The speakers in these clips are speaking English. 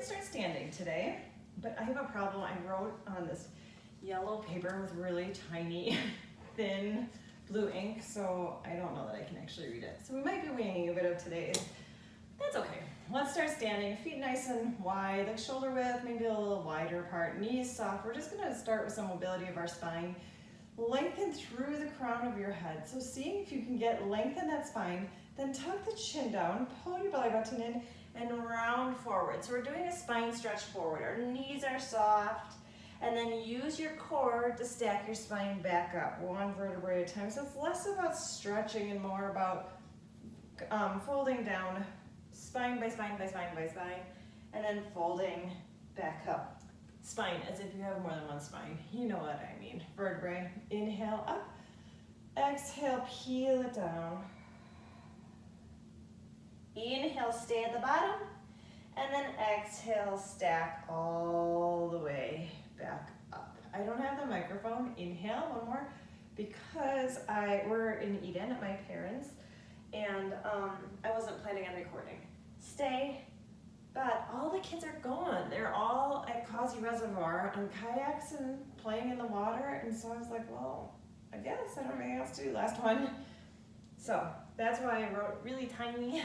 gonna start standing today, but I have a problem. I wrote on this yellow paper with really tiny, thin blue ink, so I don't know that I can actually read it. So we might be winging a bit of today's. That's okay. Let's start standing. Feet nice and wide, like shoulder width, maybe a little wider apart, knees soft. We're just gonna start with some mobility of our spine. Lengthen through the crown of your head. So seeing if you can get length in that spine, then tuck the chin down, pull your belly button in, and round forward. So we're doing a spine stretch forward. Our knees are soft, and then use your core to stack your spine back up, one vertebrae at a time. So it's less about stretching and more about folding down spine by spine by spine by spine, and then folding back up. Spine, as if you have more than one spine. You know what I mean. Vertebrae, inhale up, exhale, peel it down. Inhale, stay at the bottom, and then exhale, stack all the way back up. I don't have the microphone. Inhale, one more, because we're in Eden at my parents', and I wasn't planning on recording. Stay, but all the kids are gone. They're all at Causey Reservoir on kayaks and playing in the water, and so I was like, well, I guess I don't have anything else to do. Last one. So that's why I wrote really tiny.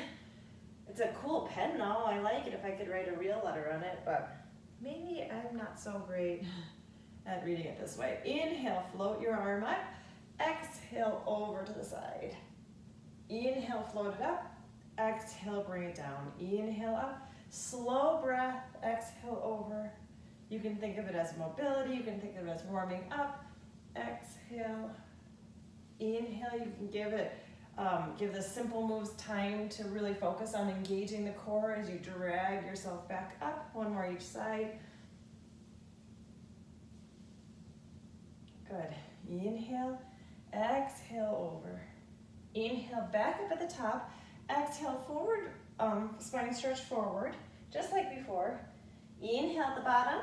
It's a cool pen though. I like it if I could write a real letter on it, but maybe I'm not so great at reading it this way. Inhale, float your arm up. Exhale, over to the side. Inhale, float it up. Exhale, bring it down. Inhale up. Slow breath. Exhale, over. You can think of it as mobility. You can think of it as warming up. Exhale. Inhale. You can give the simple moves time to really focus on engaging the core as you drag yourself back up. One more each side. Good. Inhale, exhale over. Inhale, back up at the top. Exhale, forward, spine stretch forward, just like before. Inhale at the bottom.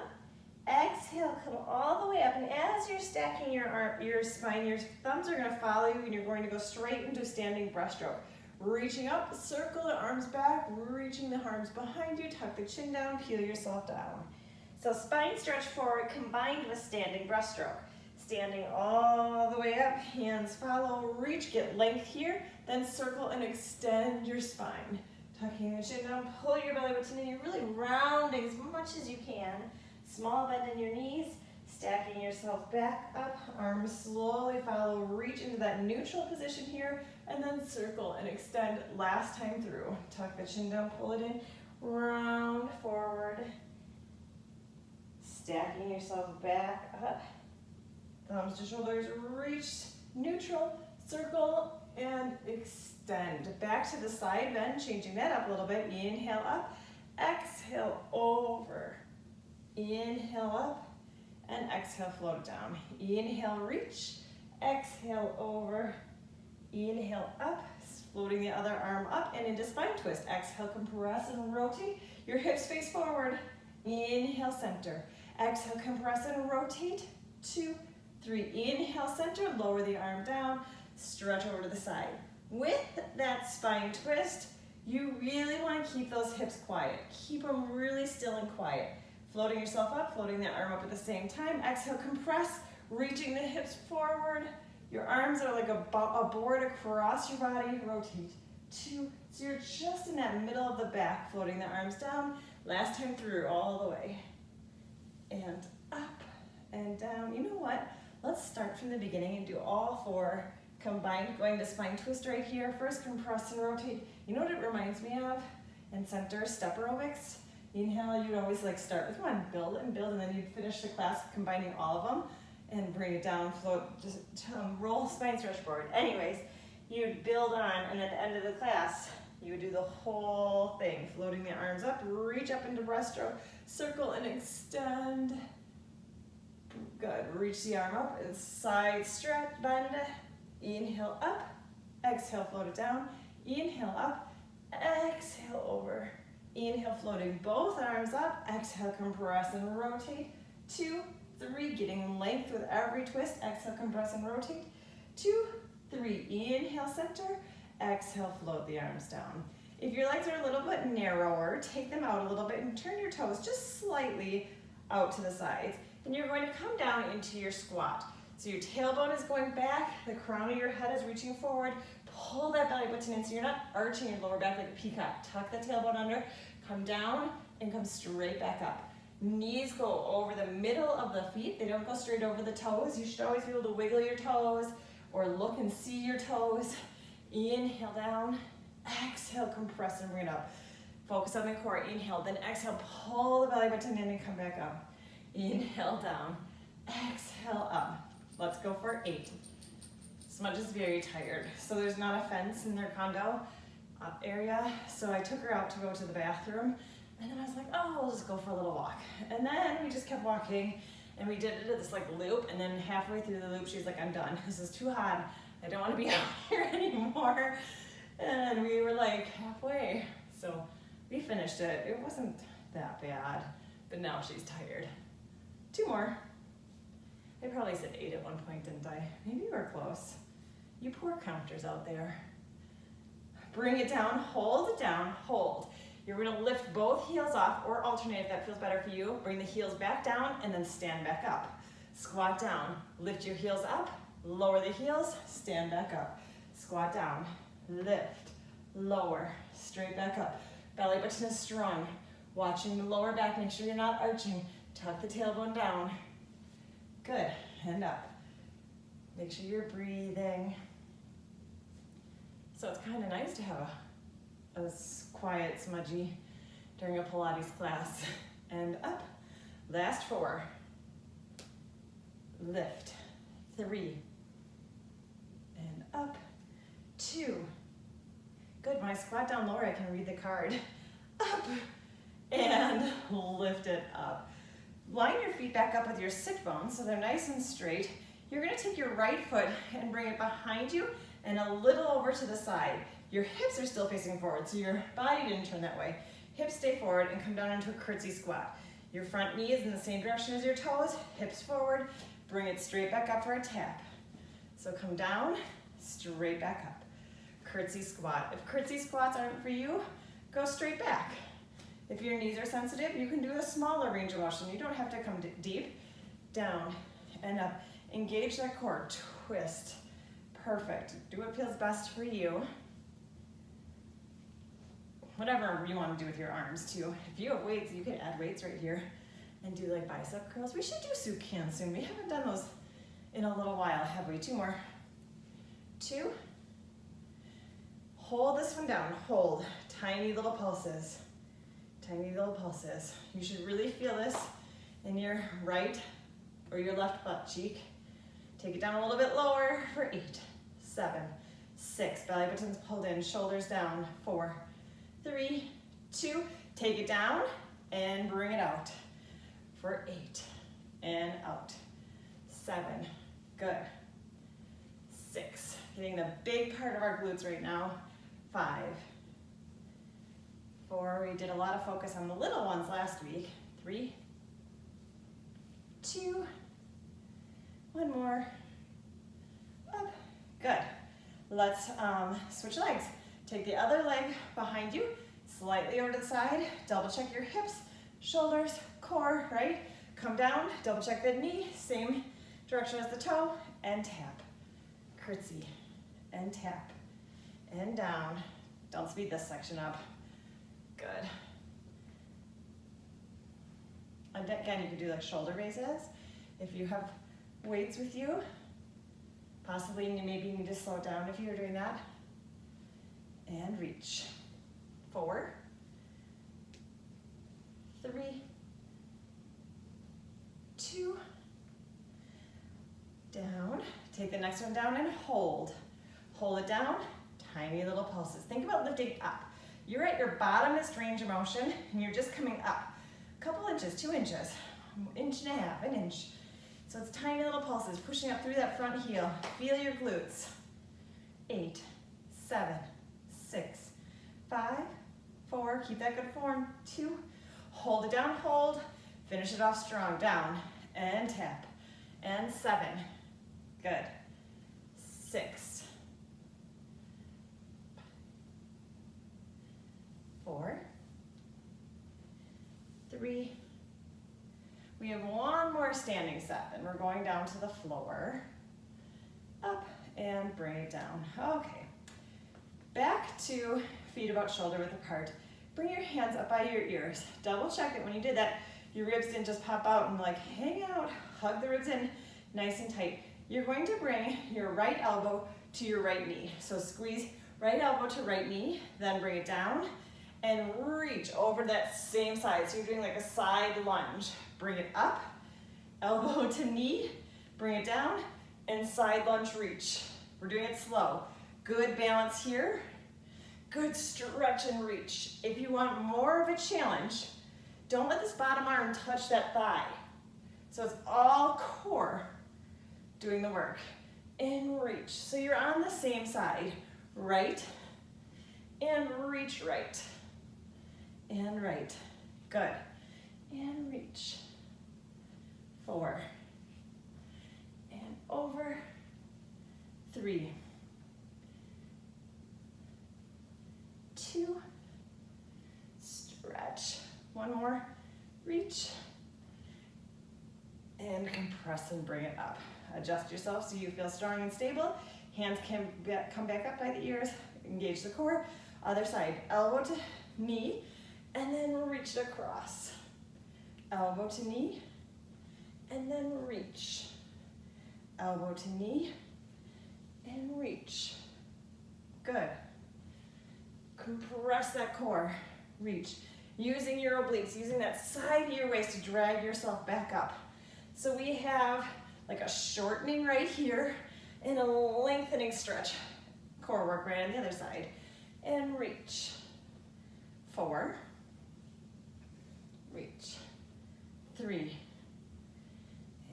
Exhale, come all the way up, and as you're stacking your spine, your thumbs are gonna follow you, and you're going to go straight into standing breaststroke. Reaching up, circle the arms back, reaching the arms behind you, tuck the chin down, peel yourself down. So spine stretch forward combined with standing breaststroke. Standing all the way up, hands follow, reach, get length here, then circle and extend your spine. Tucking the chin down, pull your belly button in, you're really rounding as much as you can. Small bend in your knees, stacking yourself back up, arms slowly follow, reach into that neutral position here, and then circle and extend last time through. Tuck the chin down, pull it in, round forward, stacking yourself back up. Thumbs to shoulders, reach, neutral, circle, and extend. Back to the side bend, changing that up a little bit. Inhale up, exhale over. Inhale up, and exhale, float it down. Inhale, reach, exhale over. Inhale up, floating the other arm up and into spine twist. Exhale, compress and rotate. Your hips face forward. Inhale, center. Exhale, compress and rotate. 2, 3. Inhale, center, lower the arm down, stretch over to the side. With that spine twist, you really want to keep those hips quiet. Keep them really still and quiet. Floating yourself up, floating the arm up at the same time. Exhale, compress, reaching the hips forward. Your arms are like a board across your body. Rotate. 2. So you're just in that middle of the back, floating the arms down. Last time through, all the way. And up and down. You know what? Let's start from the beginning and do all 4 combined, going to spine twist right here. First, compress and rotate. You know what it reminds me of? In center, step aerobics. Inhale, you'd always like start with one, build, and then you'd finish the class combining all of them and bring it down, float, just roll spine stretch forward. Anyways, you'd build on, and at the end of the class, you would do the whole thing, floating the arms up, reach up into breaststroke, circle and extend. Good, reach the arm up and side stretch, bend. Inhale up, exhale, float it down. Inhale up, exhale over. Inhale, floating both arms up. Exhale, compress and rotate. 2, 3, getting length with every twist. Exhale, compress and rotate. 2, 3, inhale, center. Exhale, float the arms down. If your legs are a little bit narrower, take them out a little bit and turn your toes just slightly out to the sides. And you're going to come down into your squat. So your tailbone is going back, the crown of your head is reaching forward. Pull that belly button in so you're not arching your lower back like a peacock. Tuck the tailbone under, come down and come straight back up. Knees go over the middle of the feet. They don't go straight over the toes. You should always be able to wiggle your toes or look and see your toes. Inhale down, exhale, compress and bring it up. Focus on the core, inhale, then exhale, pull the belly button in and come back up. Inhale down, exhale up. Let's go for 8. Smudge is very tired, so there's not a fence in their condo area, so I took her out to go to the bathroom, and then I was like, oh, we'll just go for a little walk. And then we just kept walking, and we did it at this like loop, and then halfway through the loop, she's like, I'm done. This is too hot. I don't want to be out here anymore. And we were like halfway, so we finished it. It wasn't that bad, but now she's tired. 2 more. I probably said 8 at one point, didn't I? Maybe you were close. You poor counters out there. Bring it down, hold it down, hold. You're gonna lift both heels off or alternate if that feels better for you. Bring the heels back down and then stand back up. Squat down, lift your heels up, lower the heels, stand back up. Squat down, lift, lower, straight back up. Belly button is strong. Watching the lower back, make sure you're not arching. Tuck the tailbone down. Good, and up. Make sure you're breathing. So it's kind of nice to have a quiet, smudgy during a Pilates class. And up. Last 4. Lift. 3. And up. 2. Good, when I squat down lower, I can read the card. Up. And lift it up. Line your feet back up with your sit bones so they're nice and straight. You're gonna take your right foot and bring it behind you and a little over to the side. Your hips are still facing forward, so your body didn't turn that way. Hips stay forward and come down into a curtsy squat. Your front knee is in the same direction as your toes, hips forward, bring it straight back up for a tap. So come down, straight back up. Curtsy squat. If curtsy squats aren't for you, go straight back. If your knees are sensitive, you can do a smaller range of motion. You don't have to come deep. Down and up. Engage that core. Twist. Perfect. Do what feels best for you. Whatever you want to do with your arms too. If you have weights, you can add weights right here and do like bicep curls. We should do Sukan soon. We haven't done those in a little while, have we? 2 more. 2. Hold this one down. Hold. Tiny little pulses. Tiny little pulses. You should really feel this in your right or your left butt cheek. Take it down a little bit lower for 8, 7, 6. Belly buttons pulled in, shoulders down. 4, 3, 2. Take it down and bring it out for 8 and out. 7. Good. 6. Hitting the big part of our glutes right now. 5. 4, we did a lot of focus on the little ones last week. 3, 2, 1 more, up, good. Let's switch legs. Take the other leg behind you, slightly over to the side, double check your hips, shoulders, core, right? Come down, double check the knee, same direction as the toe, and tap. Curtsy, and tap, and down. Don't speed this section up. Good. And again, you can do like shoulder raises. If you have weights with you, possibly maybe you need to slow down if you're doing that. And reach. 4, 3, 2, down. Take the next one down and hold. Hold it down, tiny little pulses. Think about lifting up. You're at your bottomest range of motion and you're just coming up. A couple inches, 2 inches, 1.5 inches, 1 inch. So it's tiny little pulses, pushing up through that front heel. Feel your glutes. 8, 7, 6, 5, 4, keep that good form. 2, hold it down, hold. Finish it off strong, down and tap. And 7, good. 6, 3. We have one more standing set, and we're going down to the floor. Up and bring it down. Okay. Back to feet about shoulder width apart. Bring your hands up by your ears. Double check that when you did that, your ribs didn't just pop out and like hang out. Hug the ribs in nice and tight. You're going to bring your right elbow to your right knee. So squeeze right elbow to right knee, then bring it down and reach over that same side. So you're doing like a side lunge. Bring it up, elbow to knee, bring it down, and side lunge reach. We're doing it slow. Good balance here. Good stretch and reach. If you want more of a challenge, don't let this bottom arm touch that thigh. So it's all core doing the work. And reach. So you're on the same side. Right, and reach right. And right. Good. And reach. 4. And over. 3. 2. Stretch. One more. Reach. And compress and bring it up. Adjust yourself so you feel strong and stable. Hands can come back up by the ears. Engage the core. Other side. Elbow to knee. And then reach it across. Elbow to knee. And then reach. Elbow to knee. And reach. Good. Compress that core. Reach. Using your obliques, using that side of your waist to drag yourself back up. So we have like a shortening right here and a lengthening stretch. Core work right on the other side. And reach. 4. Reach. 3.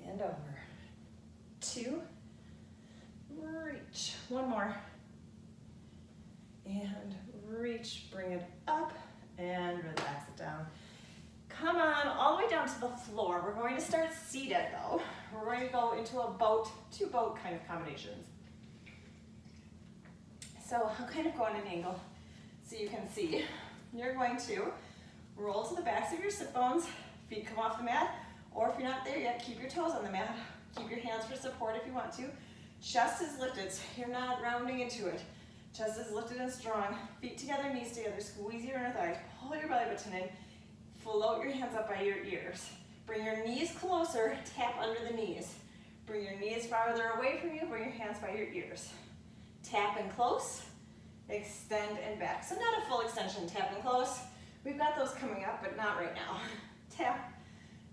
And over. 2. Reach. One more. And reach. Bring it up and relax it down. Come on, all the way down to the floor. We're going to start seated though. We're going to go into a boat, 2 boat kind of combinations. So I'll kind of go on an angle so you can see. You're going to roll to the backs of your sit bones, feet come off the mat, or if you're not there yet, keep your toes on the mat. Keep your hands for support if you want to. Chest is lifted, so you're not rounding into it. Chest is lifted and strong. Feet together, knees together. Squeeze your inner thighs. Pull your belly button in. Float your hands up by your ears. Bring your knees closer. Tap under the knees. Bring your knees farther away from you. Bring your hands by your ears. Tap and close. Extend and back. So not a full extension. Tap and close. We've got those coming up, but not right now. Tap.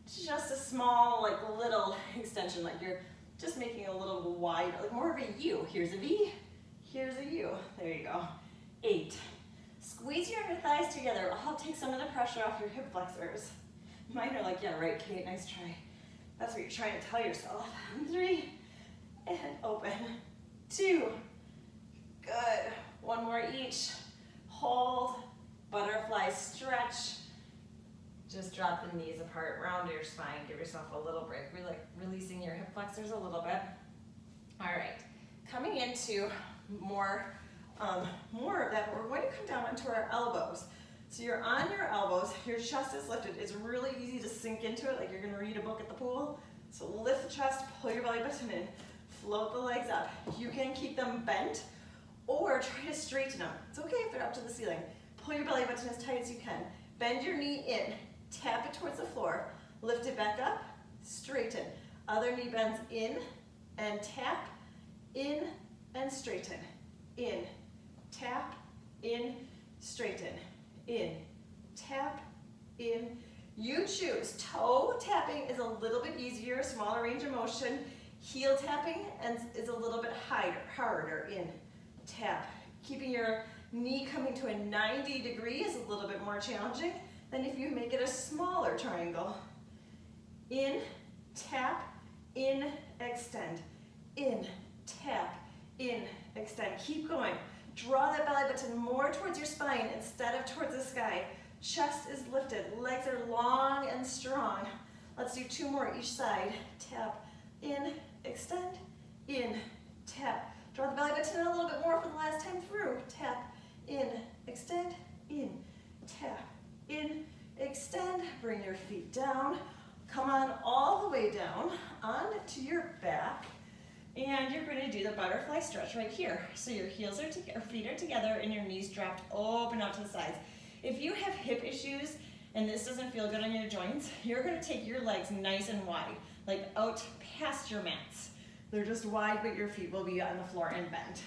Just a small, like little extension, like you're just making a little wide, like more of a U. Here's a V. Here's a U. There you go. 8. Squeeze your inner thighs together. I'll take some of the pressure off your hip flexors. Mine are like, yeah, right, Kate, nice try. That's what you're trying to tell yourself. 3, and open. 2, good. One more each. Hold, butterfly stretch. Just drop the knees apart, round your spine, give yourself a little break. We're like releasing your hip flexors a little bit. All right, coming into more of that, but we're going to come down onto our elbows. So you're on your elbows, your chest is lifted. It's really easy to sink into it, like you're gonna read a book at the pool. So lift the chest, pull your belly button in, float the legs up. You can keep them bent or try to straighten them. It's okay if they're up to the ceiling. Pull your belly button as tight as you can. Bend your knee in, tap it towards the floor, lift it back up, straighten. Other knee bends in and tap, in and straighten. In, tap, in, straighten. In, tap, in. You choose. Toe tapping is a little bit easier, smaller range of motion. Heel tapping is a little bit harder. In, tap. Keeping your knee coming to a 90 degree is a little bit more challenging than if you make it a smaller triangle. In, tap, in, extend. In, tap, in, extend. Keep going. Draw that belly button more towards your spine instead of towards the sky. Chest is lifted, legs are long and strong. Let's do 2 more each side. Tap, in, extend, in, tap. Draw the belly button in a little bit more for the last time through. Tap, in, extend, in, tap, in, extend. Bring your feet down. Come on all the way down onto your back. And you're going to do the butterfly stretch right here. So your heels are together, feet are together, and your knees dropped, open out to the sides. If you have hip issues and this doesn't feel good on your joints, you're going to take your legs nice and wide, like out past your mats. They're just wide, but your feet will be on the floor and bent.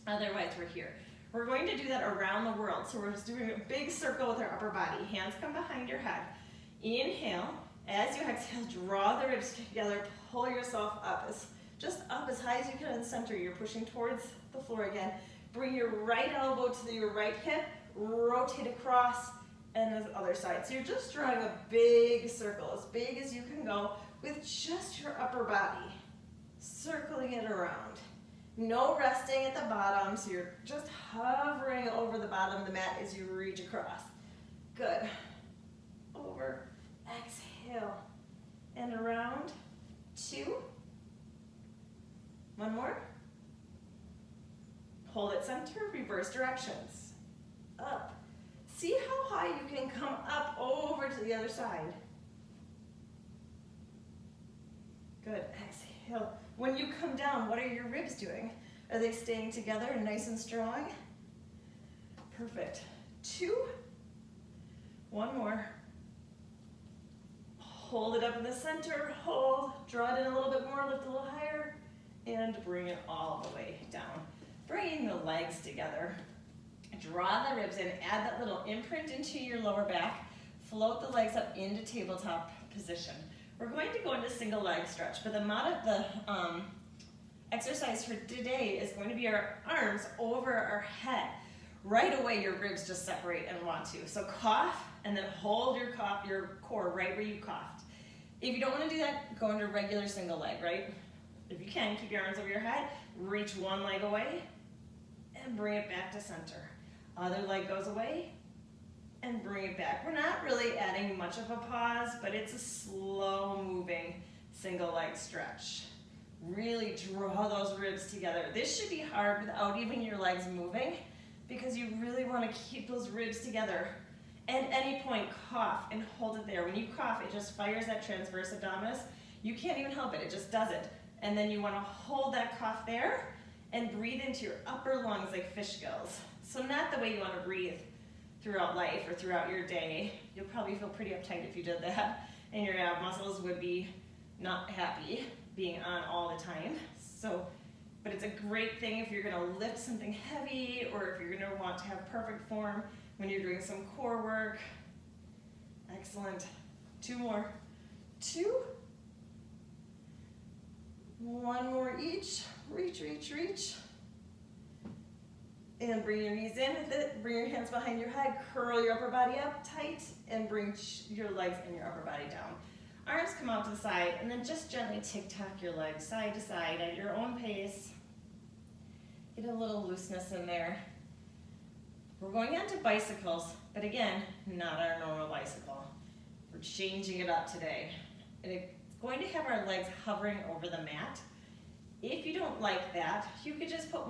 Otherwise, we're here. We're going to do that around the world. So we're just doing a big circle with our upper body. Hands come behind your head. Inhale. As you exhale, draw the ribs together, pull yourself up, just up as high as you can in the center. You're pushing towards the floor again. Bring your right elbow to your right hip, rotate across, and the other side. So you're just drawing a big circle, as big as you can go, with just your upper body, circling it around. No resting at the bottom, so you're just hovering over the bottom of the mat as you reach across. Good. Over, exhale, and around. 2. One more. Hold it center, reverse directions. Up. See how high you can come up over to the other side. Good, exhale. When you come down, what are your ribs doing? Are they staying together and nice and strong? Perfect. 2. One more. Hold it up in the center, hold, draw it in a little bit more, lift a little higher, and bring it all the way down. Bringing the legs together. Draw the ribs in, add that little imprint into your lower back, float the legs up into tabletop position. We're going to go into single leg stretch, but the amount of the exercise for today is going to be our arms over our head. Right away, your ribs just separate and want to. So cough, and then hold your core right where you coughed. If you don't want to do that, go into regular single leg, right? If you can, keep your arms over your head, reach one leg away, and bring it back to center. Other leg goes away, and bring it back. We're not really adding much of a pause, but it's a slow moving single leg stretch. Really draw those ribs together. This should be hard without even your legs moving, because you really want to keep those ribs together. At any point, cough and hold it there. When you cough, it just fires that transverse abdominis. You can't even help it, it just does it. And then you want to hold that cough there and breathe into your upper lungs like fish gills. So not the way you want to breathe throughout life or throughout your day. You'll probably feel pretty uptight if you did that, and your ab muscles would be not happy being on all the time. So, but it's a great thing if you're going to lift something heavy, or if you're going to want to have perfect form when you're doing some core work. Excellent. 2 more. 2. 1 more each. Reach, reach, reach. And bring your knees in with it. Bring your hands behind your head. Curl your upper body up tight, and bring your legs and your upper body down. Arms come out to the side, and then just gently tick-tock your legs side to side at your own pace. Get a little looseness in there. We're going on to bicycles, but again, not our normal bicycle. We're changing it up today. And it's going to have our legs hovering over the mat. If you don't like that, you could just put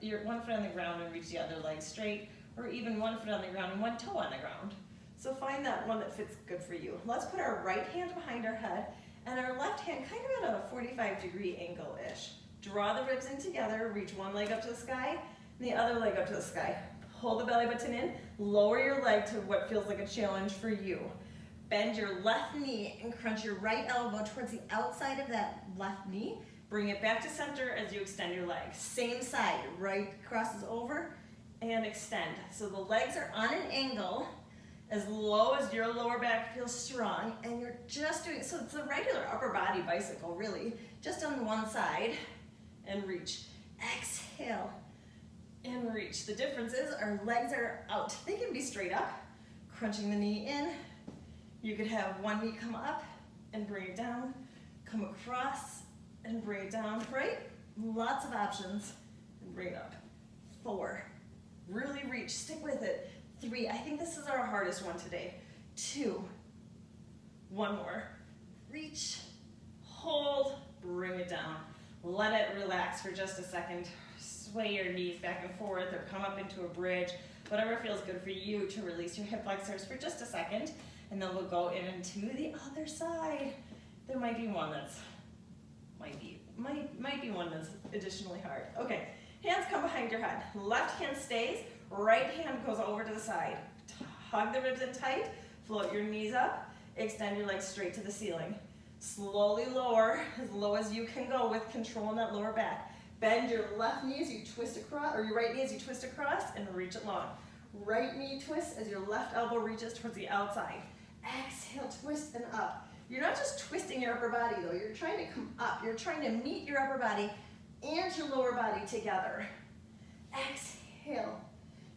your one foot on the ground and reach the other leg straight, or even 1 foot on the ground and 1 toe on the ground. So find that one that fits good for you. Let's put our right hand behind our head and our left hand kind of at a 45-degree angle-ish. Draw the ribs in together, reach one leg up to the sky, and the other leg up to the sky. Pull the belly button in, lower your leg to what feels like a challenge for you. Bend your left knee and crunch your right elbow towards the outside of that left knee. Bring it back to center as you extend your leg. Same side, right crosses over and extend. So the legs are on an angle as low as your lower back feels strong, and you're just doing, so it's a regular upper body bicycle really, just on one side, and reach. Exhale and reach. The difference is our legs are out. They can be straight up, crunching the knee in. You could have one knee come up and bring it down, come across and bring it down, right? Lots of options, and bring it up. 4, really reach, stick with it. 3, I think this is our hardest one today. 2, 1 more, reach, hold, bring it down. Let it relax for just a second. Sway your knees back and forth or come up into a bridge, whatever feels good for you to release your hip flexors for just a second. And then we'll go into the other side. There might be one that's, might be one that's additionally hard. Okay, hands come behind your head. Left hand stays, right hand goes over to the side. Hug the ribs in tight, float your knees up, extend your legs straight to the ceiling. Slowly lower, as low as you can go with control in that lower back. Bend your left knee as you twist across, or your right knee as you twist across and reach it long. Right knee twist as your left elbow reaches towards the outside. Exhale, twist and up. You're not just twisting your upper body though, you're trying to come up. You're trying to meet your upper body and your lower body together. Exhale.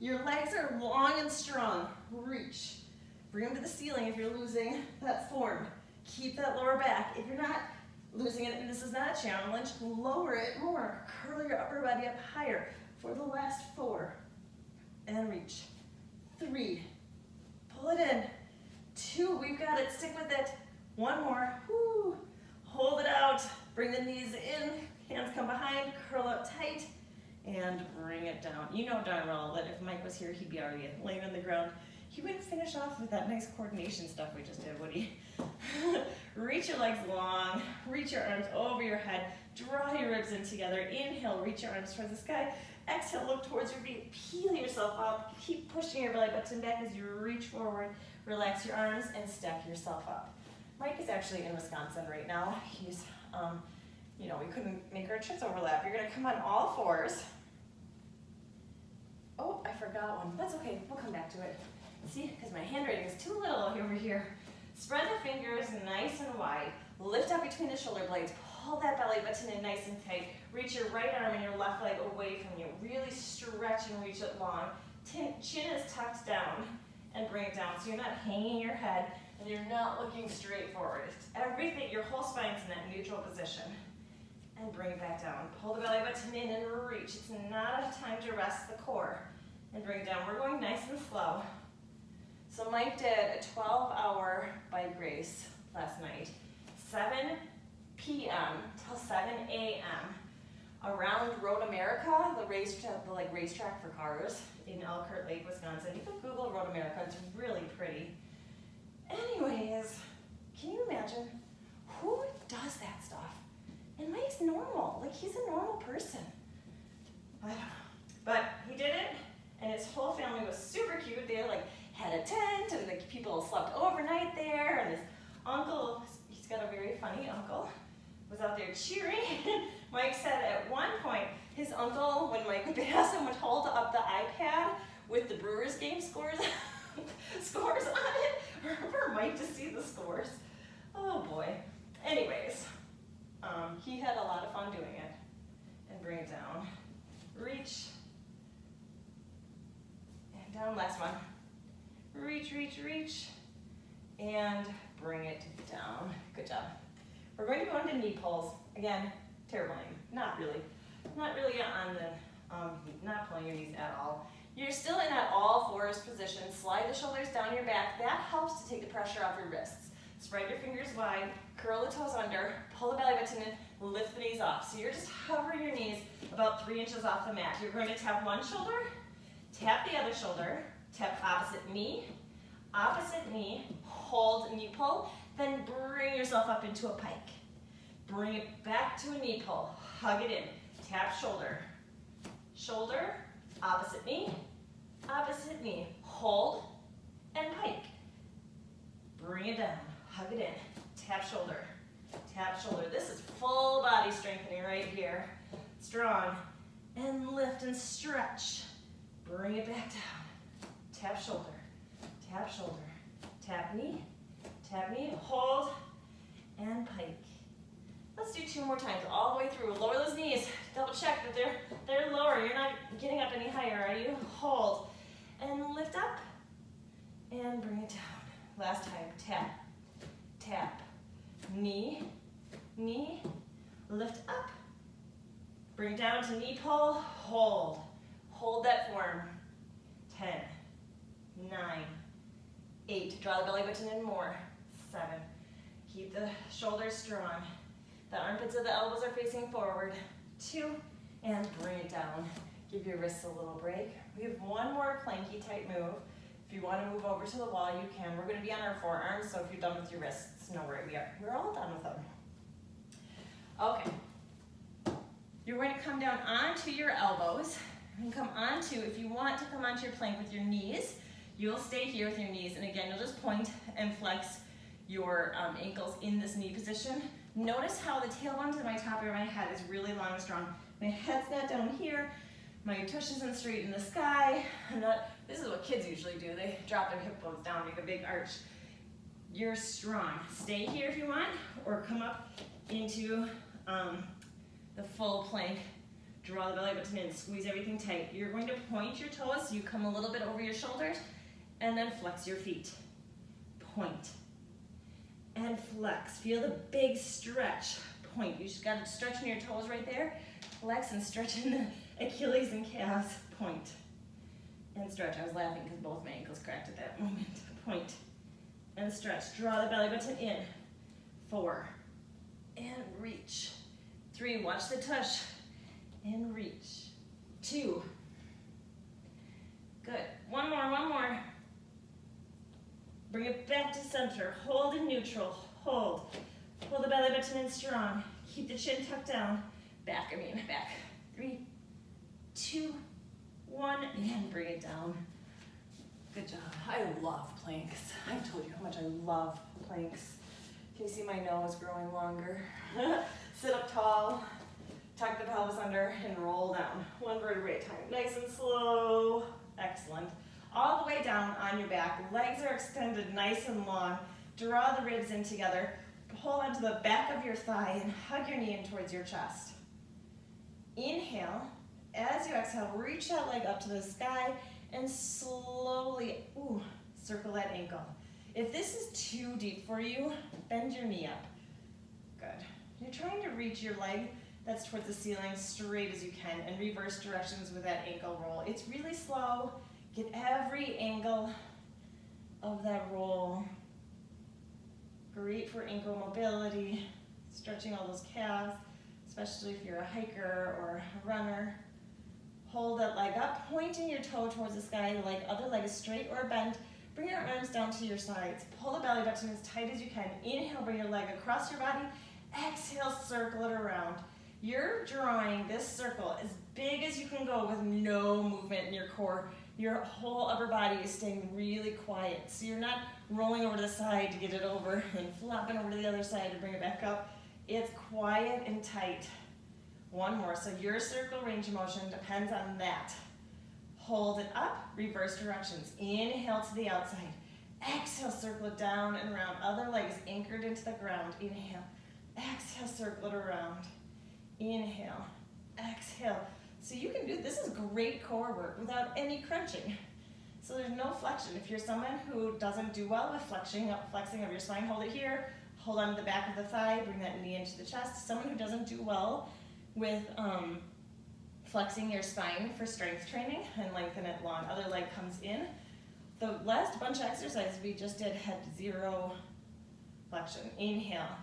Your legs are long and strong. Reach. Bring them to the ceiling if you're losing that form. Keep that lower back. If you're not losing it, and this is not a challenge, lower it more. Curl your upper body up higher for the last 4. And reach. 3. Pull it in. 2. We've got it. Stick with it. 1 more. Woo. Hold it out. Bring the knees in. Hands come behind. Curl up tight. And bring it down. You know darn well that if Mike was here, he'd be already laying on the ground. He wouldn't finish off with that nice coordination stuff we just did, would he? Reach your legs long, reach your arms over your head, draw your ribs in together. Inhale, reach your arms towards the sky. Exhale, look towards your feet, peel yourself up. Keep pushing your belly button back as you reach forward. Relax your arms and stack yourself up. Mike is actually in Wisconsin right now. He's, we couldn't make our trips overlap. You're gonna come on all 4s. Oh, I forgot one. That's okay, we'll come back to it. See, because my handwriting is too little over here. Spread the fingers nice and wide. Lift up between the shoulder blades. Pull that belly button in nice and tight. Reach your right arm and your left leg away from you. Really stretch and reach it long. Chin is tucked down and bring it down so you're not hanging your head and you're not looking straight forward. It's everything, your whole spine's in that neutral position. And bring it back down. Pull the belly button in and reach. It's not a time to rest the core. And bring it down. We're going nice and slow. So Mike did a 12-hour bike race last night, 7 p.m. till 7 a.m. around Road America, the racetrack for cars in Elkhart Lake, Wisconsin. You can Google Road America; it's really pretty. Anyways, can you imagine who does that stuff? And Mike's normal, like he's a normal person. I don't know, but he did it, and his whole family was super cute. They had a tent, and the people slept overnight there, and his uncle, he's got a very funny uncle, was out there cheering. Mike said at one point, his uncle, when Mike would pass him, would hold up the iPad with the Brewers game scores on it, for Mike to see the scores. Oh boy. Anyways, he had a lot of fun doing it. And bring it down. Reach. And down, last one. Reach, reach, reach, and bring it down. Good job. We're going to go into knee pulls. Again, terrible aim. Not really on the, not pulling your knees at all. You're still in that all 4s position. Slide the shoulders down your back. That helps to take the pressure off your wrists. Spread your fingers wide, curl the toes under, pull the belly button in, lift the knees off. So you're just hovering your knees about 3 inches off the mat. You're going to tap one shoulder, tap the other shoulder, tap opposite knee, hold knee pull, then bring yourself up into a pike. Bring it back to a knee pull, hug it in, tap shoulder, shoulder, opposite knee, hold, and pike. Bring it down, hug it in, tap shoulder, tap shoulder. This is full body strengthening right here. Strong, and lift and stretch. Bring it back down. Tap shoulder, tap knee, hold, and pike. Let's do 2 more times, all the way through. Lower those knees, double check that they're lower. You're not getting up any higher, are you? Hold, and lift up, and bring it down. Last time, tap, knee, lift up, bring down to knee pull, hold that form. 10, 9, 8, draw the belly button in more, 7, keep the shoulders strong, the armpits of the elbows are facing forward, 2, and bring it down. Give your wrists a little break. We have one more planky type move. If you want to move over to the wall, you can. We're going to be on our forearms, so if you're done with your wrists, no worry, we're all done with them. Okay. You're going to come down onto your elbows and come onto, if you want to come onto your plank with your knees, you'll stay here with your knees, and again, you'll just point and flex your ankles in this knee position. Notice how the tailbone to my top of my head is really long and strong. My head's not down here, my tush isn't straight in the sky. This is what kids usually do. They drop their hip bones down, make a big arch. You're strong. Stay here if you want, or come up into the full plank. Draw the belly button in, squeeze everything tight. You're going to point your toes, so you come a little bit over your shoulders, and then flex your feet. Point and flex. Feel the big stretch. Point. You just got to stretch in your toes right there. Flex and stretch in the Achilles and calves. Point and stretch. I was laughing because both my ankles cracked at that moment. Point and stretch. Draw the belly button in. 4 and reach. 3. Watch the tush and reach. 2. Good. One more. Bring it back to center. Hold in neutral. Hold. Pull the belly button in strong. Keep the chin tucked down. Back. 3, 2, 1, and bring it down. Good job. I love planks. I've told you how much I love planks. Can you see my nose growing longer? Sit up tall. Tuck the pelvis under and roll down. 1 vertebrae at a time. Nice and slow. Excellent. All the way down on your back. Legs are extended nice and long. Draw the ribs in together. Hold onto the back of your thigh and hug your knee in towards your chest. Inhale. As you exhale, reach that leg up to the sky and slowly, circle that ankle. If this is too deep for you, bend your knee up. Good. You're trying to reach your leg that's towards the ceiling straight as you can and reverse directions with that ankle roll. It's really slow. Get every angle of that roll. Great for ankle mobility, stretching all those calves, especially if you're a hiker or a runner. Hold that leg up, pointing your toe towards the sky, other leg is straight or bent. Bring your arms down to your sides. Pull the belly button as tight as you can. Inhale, bring your leg across your body. Exhale, circle it around. You're drawing this circle as big as you can go with no movement in your core. Your whole upper body is staying really quiet. So you're not rolling over to the side to get it over and flopping over to the other side to bring it back up. It's quiet and tight. 1 more. So your circle range of motion depends on that. Hold it up, reverse directions. Inhale to the outside. Exhale, circle it down and around. Other leg is anchored into the ground. Inhale. Exhale, circle it around. Inhale. Exhale. So you can do, this is great core work without any crunching. So there's no flexion. If you're someone who doesn't do well with flexing of your spine, hold it here. Hold on to the back of the thigh, bring that knee into the chest. Someone who doesn't do well with flexing your spine for strength training and lengthen it long. Other leg comes in. The last bunch of exercises we just did had 0 flexion. Inhale.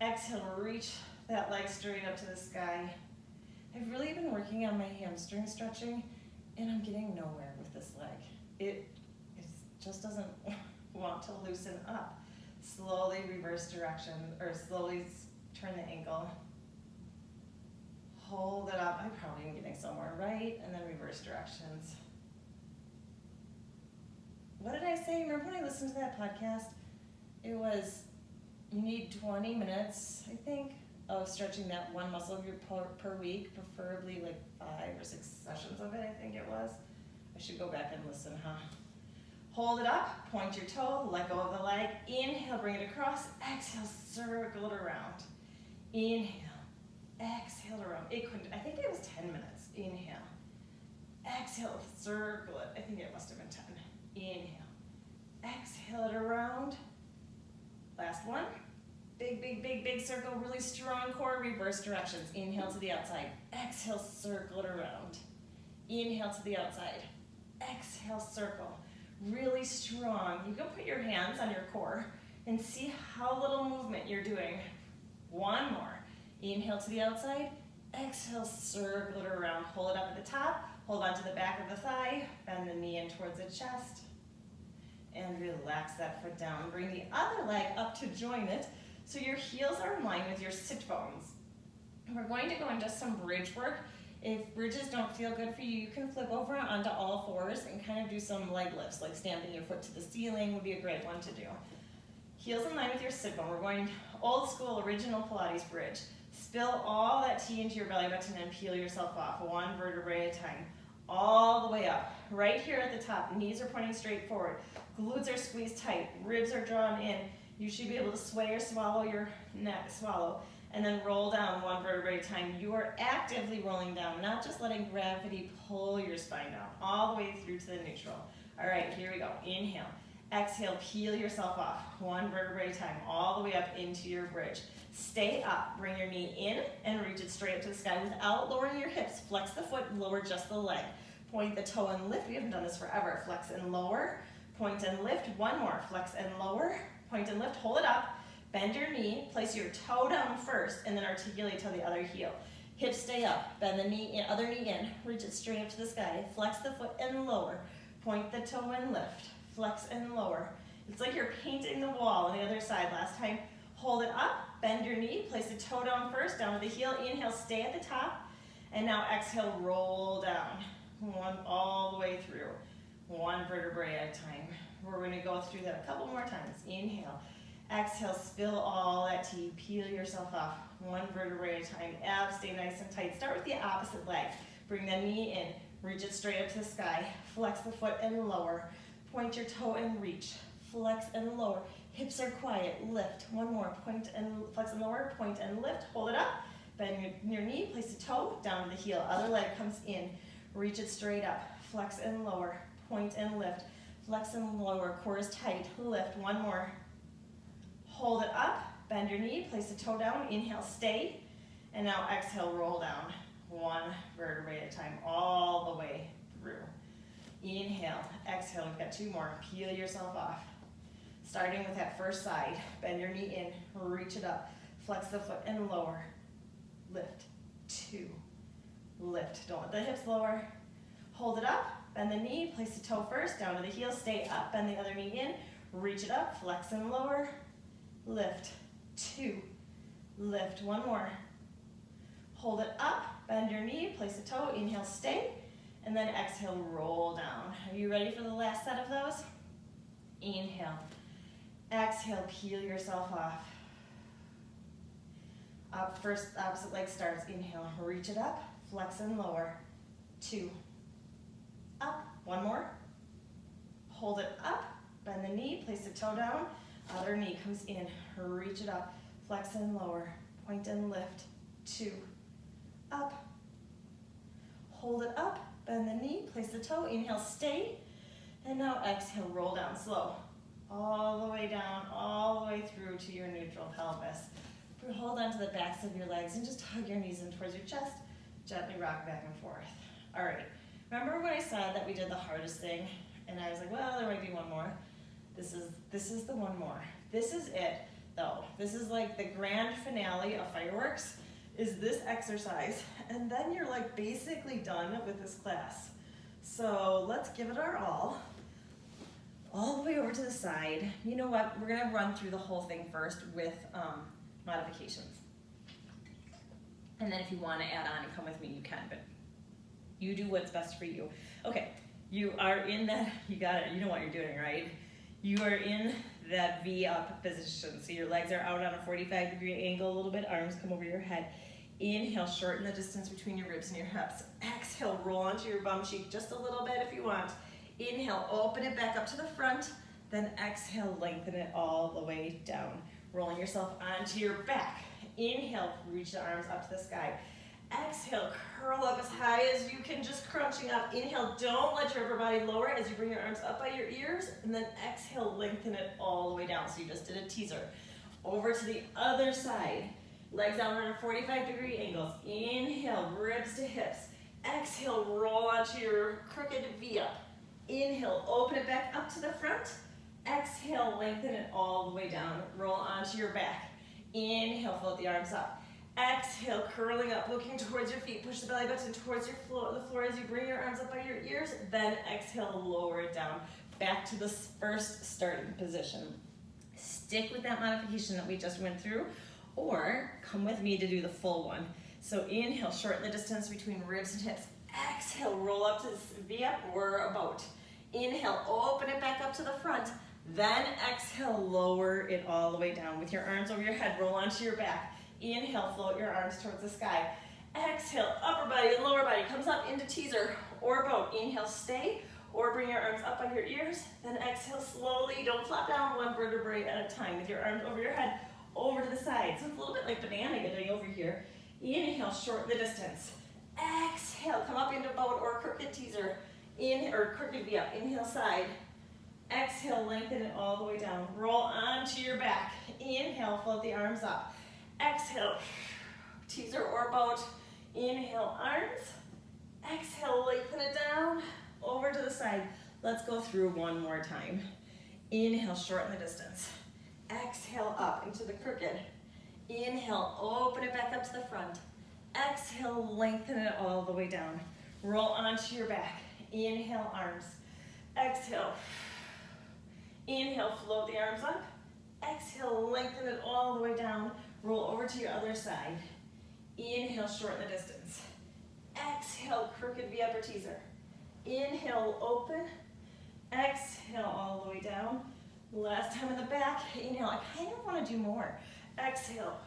Exhale, reach that leg straight up to the sky. I've really been working on my hamstring stretching, and I'm getting nowhere with this leg. It just doesn't want to loosen up. Slowly reverse direction, or slowly turn the ankle. Hold it up. I probably am getting somewhere, right? And then reverse directions. What did I say? Remember when I listened to that podcast? It was, you need 20 minutes, I think, of stretching that one muscle group per week, preferably 5 or 6 sessions of it, I think it was. I should go back and listen, huh? Hold it up, point your toe, let go of the leg. Inhale, bring it across. Exhale, circle it around. Inhale, exhale around. I think it was 10 minutes. Inhale, exhale, circle it. I think it must have been 10. Inhale, exhale it around. Last one. Big circle, really strong core, reverse directions. Inhale to the outside. Exhale, circle it around. Inhale to the outside. Exhale, circle. Really strong. You can put your hands on your core and see how little movement you're doing. 1 more. Inhale to the outside. Exhale, circle it around. Hold it up at the top. Hold on to the back of the thigh. Bend the knee in towards the chest. and relax that foot down. Bring the other leg up to join it so your heels are in line with your sit bones. We're going to go into some bridge work. If bridges don't feel good for you, you can flip over onto all fours and kind of do some leg lifts, like stamping your foot to the ceiling would be a great one to do. Heels in line with your sit bone. We're going old school, original Pilates Bridge. Spill all that tea into your belly button and peel yourself off, one vertebrae at a time, all the way up. Right here at the top, knees are pointing straight forward, glutes are squeezed tight, ribs are drawn in. You should be able to sway or swallow your neck, and then roll down one vertebrae at a time. You are actively rolling down, not just letting gravity pull your spine down, all the way through to the neutral. All right, here we go. Inhale. Exhale, peel yourself off, one vertebrae at a time, all the way up into your bridge. Stay up, bring your knee in and reach it straight up to the sky without lowering your hips. Flex the foot and lower just the leg. Point the toe and lift. We haven't done this forever. Flex and lower, point and lift. One more, flex and lower, point and lift. Hold it up, bend your knee, place your toe down first, and then articulate to the other heel. Hips stay up, bend the knee in, other knee in, reach it straight up to the sky. Flex the foot and lower, point the toe and lift. Flex and lower. It's like you're painting the wall on the other side last time. Hold it up, bend your knee, place the toe down first, down to the heel. Inhale, stay at the top. And now exhale, roll down. One all the way through. One vertebrae at a time. We're going to go through that a couple more times. Inhale. Exhale, spill all that tea. Peel yourself off. One vertebrae at a time. Abs stay nice and tight. Start with the opposite leg. Bring the knee in. Reach it straight up to the sky. Flex the foot and lower. Point your toe and reach, flex and lower. Hips are quiet, lift. One more, point and flex and lower, point and lift. Hold it up, bend your knee, place the toe down to the heel. Other leg comes in, reach it straight up, flex and lower, point and lift. Flex and lower, core is tight, lift. One more. Hold it up, bend your knee, place the toe down, inhale, stay. And now exhale, roll down. One vertebrae at a time, all the way through. Inhale, exhale, we've got two more. Peel yourself off. Starting with that first side, bend your knee in, reach it up, flex the foot and lower. Lift, two, lift. Don't let the hips lower. Hold it up, bend the knee, place the toe first, down to the heel, stay up, bend the other knee in, reach it up, flex and lower. Lift, two, lift. One more. Hold it up, bend your knee, place the toe, inhale, stay. And then exhale, roll down. Are you ready for the last set of those? Inhale. Exhale, peel yourself off. Up first, opposite leg starts. Inhale, reach it up, flex and lower. Two. Up, one more. Hold it up, bend the knee, place the toe down. Other knee comes in, reach it up, flex and lower. Point and lift. Two. Up. Hold it up. Bend the knee, place the toe, inhale, stay. And now exhale, roll down slow. All the way down, all the way through to your neutral pelvis. Hold on to the backs of your legs and just hug your knees in towards your chest. Gently rock back and forth. All right, remember when I said that we did the hardest thing? And I was like, well, there might be one more. This is the one more. This is it, though. This is like the grand finale of fireworks. Is this exercise, and then you're like basically done with this class. So let's give it our all the way over to the side. You know what, we're gonna run through the whole thing first with modifications. And then if you wanna add on and come with me, you can, but you do what's best for you. Okay, you are in that, you got it, you know what you're doing, right? You are in that V up position. So your legs are out on a 45-degree angle a little bit, arms come over your head. Inhale, shorten the distance between your ribs and your hips. Exhale, roll onto your bum cheek just a little bit if you want. Inhale, open it back up to the front. Then exhale, lengthen it all the way down. Rolling yourself onto your back. Inhale, reach the arms up to the sky. Exhale, curl up as high as you can, just crunching up. Inhale, don't let your upper body lower as you bring your arms up by your ears. And then exhale, lengthen it all the way down. So you just did a teaser. Over to the other side. Legs out on 45-degree angles. Inhale, ribs to hips. Exhale, roll onto your crooked V up. Inhale, open it back up to the front. Exhale, lengthen it all the way down. Roll onto your back. Inhale, float the arms up. Exhale, curling up, looking towards your feet. Push the belly button towards the floor as you bring your arms up by your ears. Then exhale, lower it down. Back to the first starting position. Stick with that modification that we just went through, or come with me to do the full one. So inhale, shorten the distance between ribs and hips. Exhale, roll up to V-up or a boat. Inhale, open it back up to the front. Then exhale, lower it all the way down with your arms over your head. Roll onto your back. Inhale, float your arms towards the sky. Exhale, upper body and lower body comes up into teaser or boat. Inhale, stay, or bring your arms up by your ears. Then exhale slowly. Don't flop down one vertebrae at a time with your arms over your head, over to the side. So it's a little bit like banana getting over here. Inhale, shorten the distance. Exhale, come up into boat or crooked teaser. Or crooked V up. Inhale, side. Exhale, lengthen it all the way down. Roll onto your back. Inhale, float the arms up. Exhale, teaser or boat. Inhale, arms. Exhale, lengthen it down, over to the side. Let's go through one more time. Inhale, shorten the distance. Exhale, up into the crooked. Inhale, open it back up to the front. Exhale, lengthen it all the way down. Roll onto your back. Inhale, arms. Exhale. Inhale, float the arms up. Exhale, lengthen it all the way down. Roll over to your other side. Inhale, shorten the distance. Exhale, crooked V upper teaser. Inhale, open. Exhale, all the way down. Last time in the back. Inhale, I kind of want to do more. Exhale.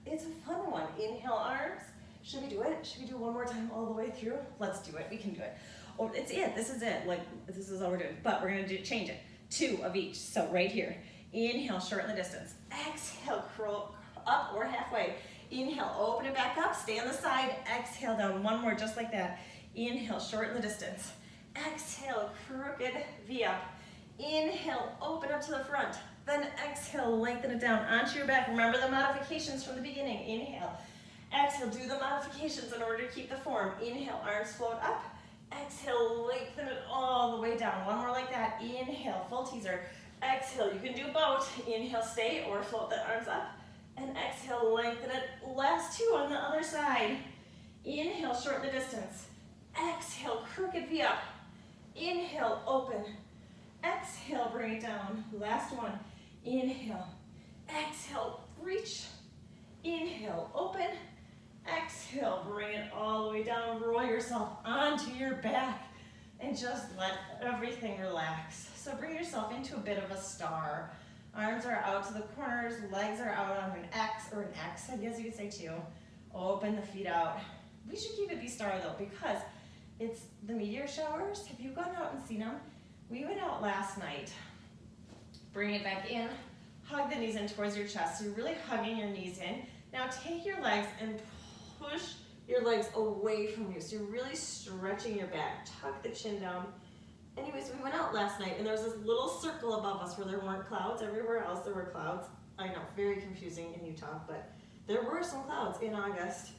It's a fun one. Inhale, arms. Should we do it? Should we do one more time all the way through? Let's do it. We can do it. Oh, it's it. This is it. Like, this is all we're doing. But we're going to change it. 2 of each. So right here. Inhale, shorten the distance. Exhale, curl up or halfway. Inhale, open it back up. Stay on the side. Exhale, down. One more, just like that. Inhale, shorten the distance. Exhale, crooked V up. Inhale, open up to the front. Then exhale, lengthen it down onto your back. Remember the modifications from the beginning. Inhale. Exhale, do the modifications in order to keep the form. Inhale, arms float up. Exhale, lengthen it all the way down. One more like that. Inhale, full teaser. Exhale, you can do both. Inhale, stay, or float the arms up. And exhale, lengthen it. Last 2 on the other side. Inhale, shorten the distance. Exhale, crooked V up. Inhale, open. Exhale, bring it down. Last one. Inhale. Exhale, reach. Inhale, open. Exhale, bring it all the way down. Roll yourself onto your back and just let everything relax. So bring yourself into a bit of a star. Arms are out to the corners, legs are out on an X, or an X, I guess you could say too. Open the feet out. We should keep it be star though, because it's the meteor showers. Have you gone out and seen them? We went out last night. Bring it back in. Hug the knees in towards your chest. So you're really hugging your knees in. Now take your legs and push your legs away from you. So you're really stretching your back. Tuck the chin down. Anyways, we went out last night and there was this little circle above us where there weren't clouds. Everywhere else there were clouds. I know, very confusing in Utah, but there were some clouds in August.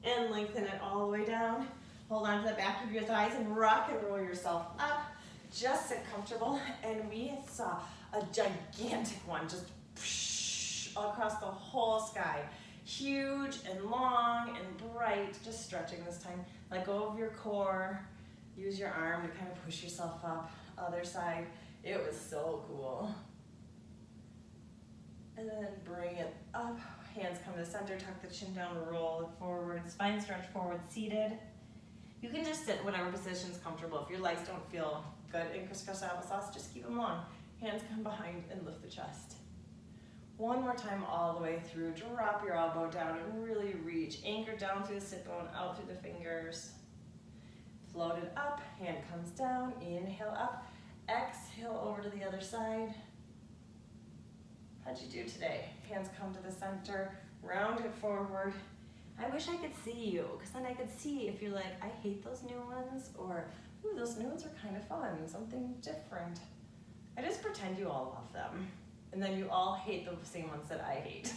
And lengthen it all the way down. Hold on to the back of your thighs and rock and roll yourself up. Just sit comfortable. And we saw a gigantic one just across the whole sky. Huge and long and bright. Just stretching this time. Let go of your core. Use your arm to kind of push yourself up. Other side. It was so cool. And then bring it up. Hands come to the center. Tuck the chin down. Roll it forward. Spine stretch forward. Seated. You can just sit in whatever position is comfortable. If your legs don't feel good in crisscross applesauce, just keep them long. Hands come behind and lift the chest. One more time all the way through. Drop your elbow down and really reach. Anchor down through the sit bone, out through the fingers. Float it up. Hand comes down. Inhale up. Exhale over to the other side. How'd you do today? Hands come to the center. Round it forward. I wish I could see you, because then I could see if you're like, I hate those new ones, or, ooh, those new ones are kind of fun, something different. I just pretend you all love them, and then you all hate the same ones that I hate.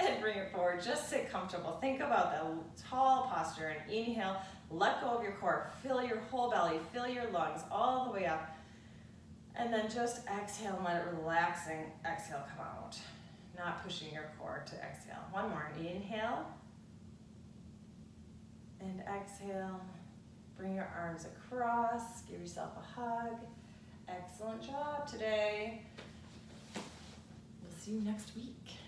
And bring it forward, just sit comfortable. Think about that tall posture, and inhale, let go of your core, fill your whole belly, fill your lungs all the way up, and then just exhale and let it relax, and exhale, come out. not pushing your core to exhale. One more, inhale and exhale. Bring your arms across, give yourself a hug. Excellent job today. We'll see you next week.